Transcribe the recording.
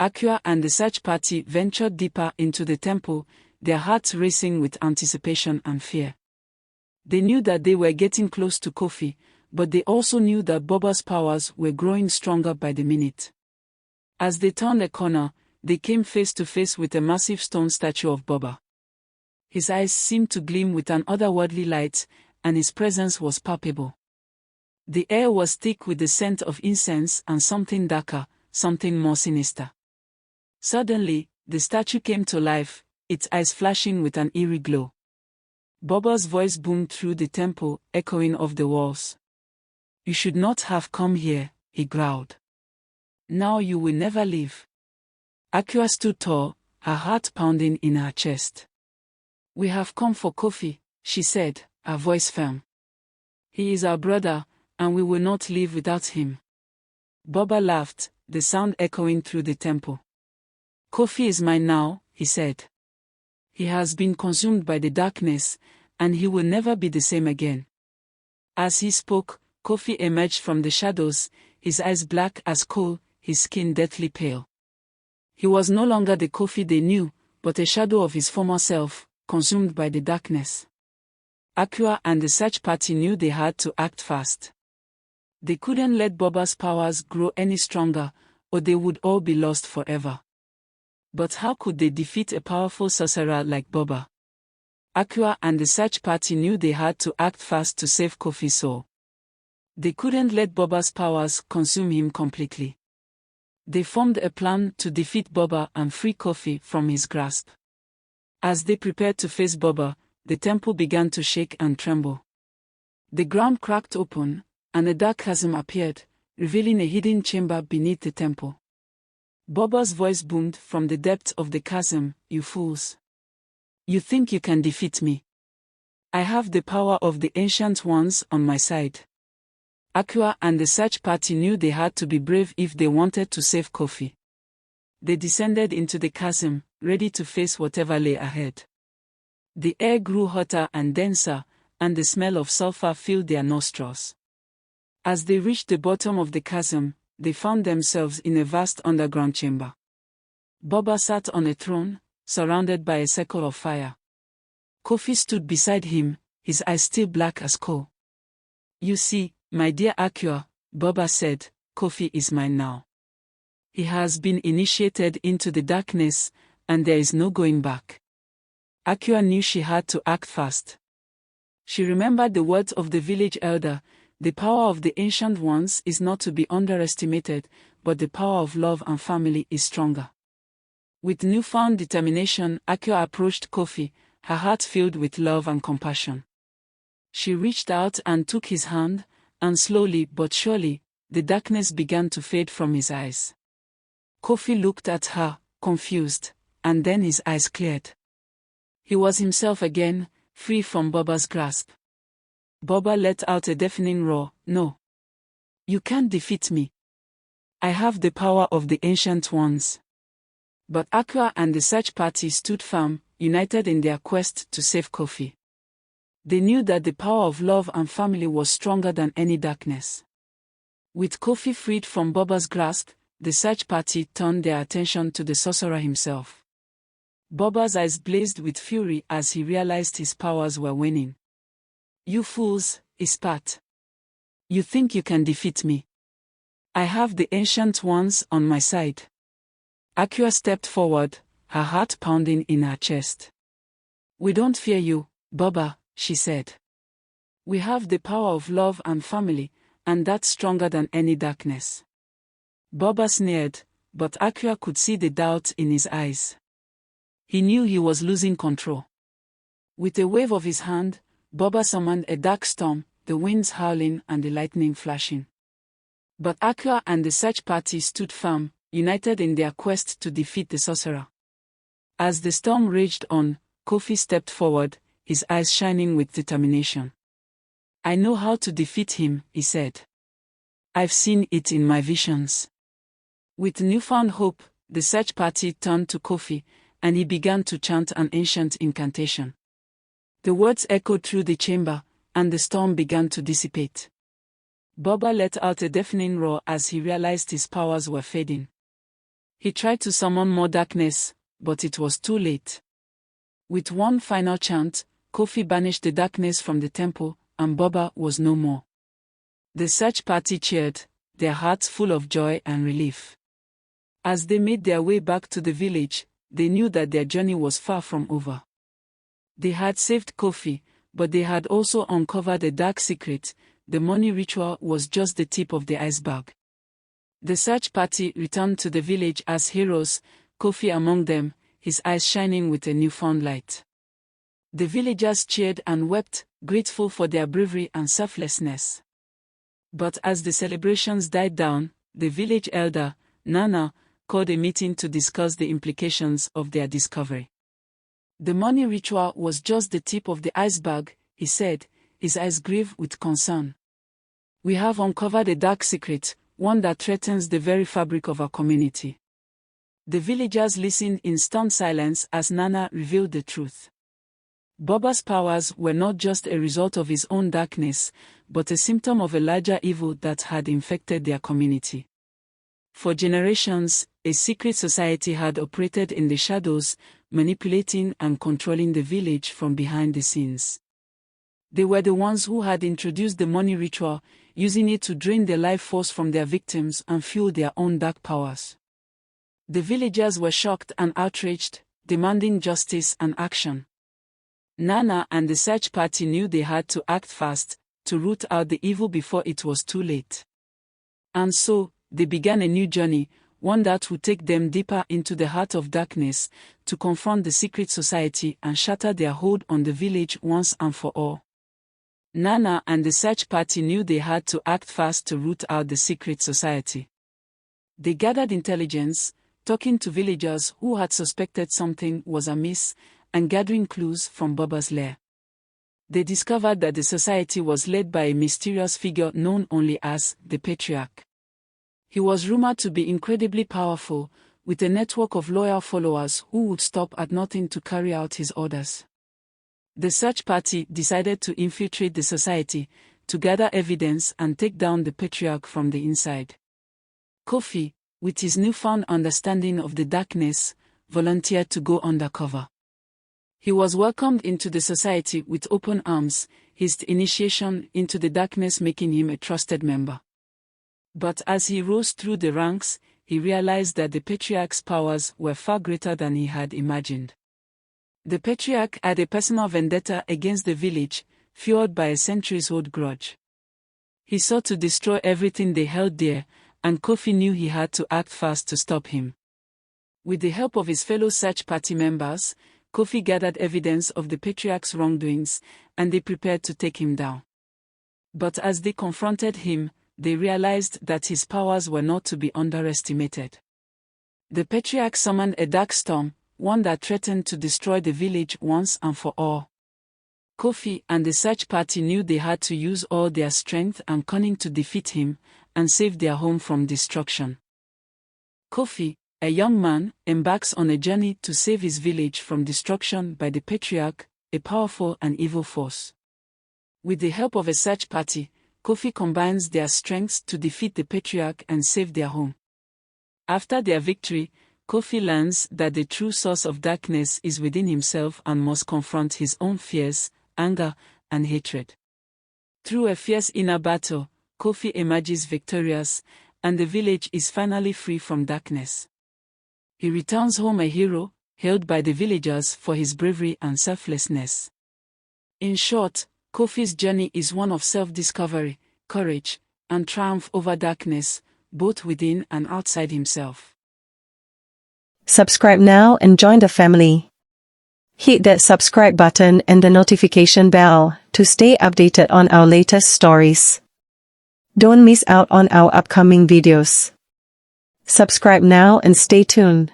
Akua and the search party ventured deeper into the temple, their hearts racing with anticipation and fear. They knew that they were getting close to Kofi, but they also knew that Boba's powers were growing stronger by the minute. As they turned a corner, they came face to face with a massive stone statue of Boba. His eyes seemed to gleam with an otherworldly light, and his presence was palpable. The air was thick with the scent of incense and something darker, something more sinister. Suddenly, the statue came to life, its eyes flashing with an eerie glow. Boba's voice boomed through the temple, echoing off the walls. "You should not have come here," he growled. "Now you will never leave." Akua stood tall, her heart pounding in her chest. "We have come for Kofi," she said, her voice firm. "He is our brother, and we will not leave without him." Boba laughed, the sound echoing through the temple. "Kofi is mine now," he said. "He has been consumed by the darkness, and he will never be the same again." As he spoke, Kofi emerged from the shadows, his eyes black as coal, his skin deathly pale. He was no longer the Kofi they knew, but a shadow of his former self, consumed by the darkness. Akua and the search party knew they had to act fast. They couldn't let Boba's powers grow any stronger, or they would all be lost forever. But how could they defeat a powerful sorcerer like Boba? Akua and the search party knew they had to act fast to save Kofi's soul. They couldn't let Boba's powers consume him completely. They formed a plan to defeat Boba and free Kofi from his grasp. As they prepared to face Boba, the temple began to shake and tremble. The ground cracked open, and a dark chasm appeared, revealing a hidden chamber beneath the temple. Boba's voice boomed from the depths of the chasm, "You fools! You think you can defeat me? I have the power of the Ancient Ones on my side." Akua and the search party knew they had to be brave if they wanted to save Kofi. They descended into the chasm, ready to face whatever lay ahead. The air grew hotter and denser, and the smell of sulfur filled their nostrils. As they reached the bottom of the chasm, they found themselves in a vast underground chamber. Boba sat on a throne, surrounded by a circle of fire. Kofi stood beside him, his eyes still black as coal. "You see, my dear Akua," Boba said, "Kofi is mine now. He has been initiated into the darkness, and there is no going back." Akua knew she had to act fast. She remembered the words of the village elder, "The power of the Ancient Ones is not to be underestimated, but the power of love and family is stronger." With newfound determination, Akua approached Kofi, her heart filled with love and compassion. She reached out and took his hand, and slowly but surely, the darkness began to fade from his eyes. Kofi looked at her, confused, and then his eyes cleared. He was himself again, free from Boba's grasp. Boba let out a deafening roar, "No! You can't defeat me. I have the power of the Ancient Ones." But Akua and the search party stood firm, united in their quest to save Kofi. They knew that the power of love and family was stronger than any darkness. With Kofi freed from Boba's grasp, the search party turned their attention to the sorcerer himself. Boba's eyes blazed with fury as he realized his powers were waning. "You fools," he spat. "You think you can defeat me? I have the Ancient Ones on my side." Akua stepped forward, her heart pounding in her chest. "We don't fear you, Boba," she said. "We have the power of love and family, and that's stronger than any darkness." Boba sneered, but Akua could see the doubt in his eyes. He knew he was losing control. With a wave of his hand, Boba summoned a dark storm, the winds howling and the lightning flashing. But Akua and the search party stood firm, united in their quest to defeat the sorcerer. As the storm raged on, Kofi stepped forward, his eyes shining with determination. "I know how to defeat him," he said. "I've seen it in my visions." With newfound hope, the search party turned to Kofi, and he began to chant an ancient incantation. The words echoed through the chamber, and the storm began to dissipate. Boba let out a deafening roar as he realized his powers were fading. He tried to summon more darkness, but it was too late. With one final chant, Kofi banished the darkness from the temple, and Baba was no more. The search party cheered, their hearts full of joy and relief. As they made their way back to the village, they knew that their journey was far from over. They had saved Kofi, but they had also uncovered a dark secret. The money ritual was just the tip of the iceberg. The search party returned to the village as heroes, Kofi among them, his eyes shining with a newfound light. The villagers cheered and wept, grateful for their bravery and selflessness. But as the celebrations died down, the village elder, Nana, called a meeting to discuss the implications of their discovery. The money ritual was just the tip of the iceberg, he said, his eyes grave with concern. We have uncovered a dark secret, one that threatens the very fabric of our community. The villagers listened in stunned silence as Nana revealed the truth. Baba's powers were not just a result of his own darkness, but a symptom of a larger evil that had infected their community. For generations, a secret society had operated in the shadows, manipulating and controlling the village from behind the scenes. They were the ones who had introduced the money ritual, using it to drain the life force from their victims and fuel their own dark powers. The villagers were shocked and outraged, demanding justice and action. Nana and the search party knew they had to act fast, to root out the evil before it was too late. And so, they began a new journey, one that would take them deeper into the heart of darkness, to confront the secret society and shatter their hold on the village once and for all. Nana and the search party knew they had to act fast to root out the secret society. They gathered intelligence, talking to villagers who had suspected something was amiss, and gathering clues from Baba's lair. They discovered that the society was led by a mysterious figure known only as the Patriarch. He was rumored to be incredibly powerful, with a network of loyal followers who would stop at nothing to carry out his orders. The search party decided to infiltrate the society, to gather evidence and take down the Patriarch from the inside. Kofi, with his newfound understanding of the darkness, volunteered to go undercover. He was welcomed into the society with open arms, his initiation into the darkness making him a trusted member. But as he rose through the ranks, he realized that the Patriarch's powers were far greater than he had imagined. The Patriarch had a personal vendetta against the village, fueled by a centuries-old grudge. He sought to destroy everything they held dear, and Kofi knew he had to act fast to stop him. With the help of his fellow search party members, Kofi gathered evidence of the Patriarch's wrongdoings, and they prepared to take him down. But as they confronted him, they realized that his powers were not to be underestimated. The Patriarch summoned a dark storm, one that threatened to destroy the village once and for all. Kofi and the search party knew they had to use all their strength and cunning to defeat him, and save their home from destruction. Kofi, a young man, embarks on a journey to save his village from destruction by the Patriarch, a powerful and evil force. With the help of a search party, Kofi combines their strengths to defeat the Patriarch and save their home. After their victory, Kofi learns that the true source of darkness is within himself and must confront his own fears, anger, and hatred. Through a fierce inner battle, Kofi emerges victorious, and the village is finally free from darkness. He returns home a hero, hailed by the villagers for his bravery and selflessness. In short, Kofi's journey is one of self-discovery, courage, and triumph over darkness, both within and outside himself. Subscribe now and join the family. Hit that subscribe button and the notification bell to stay updated on our latest stories. Don't miss out on our upcoming videos. Subscribe now and stay tuned.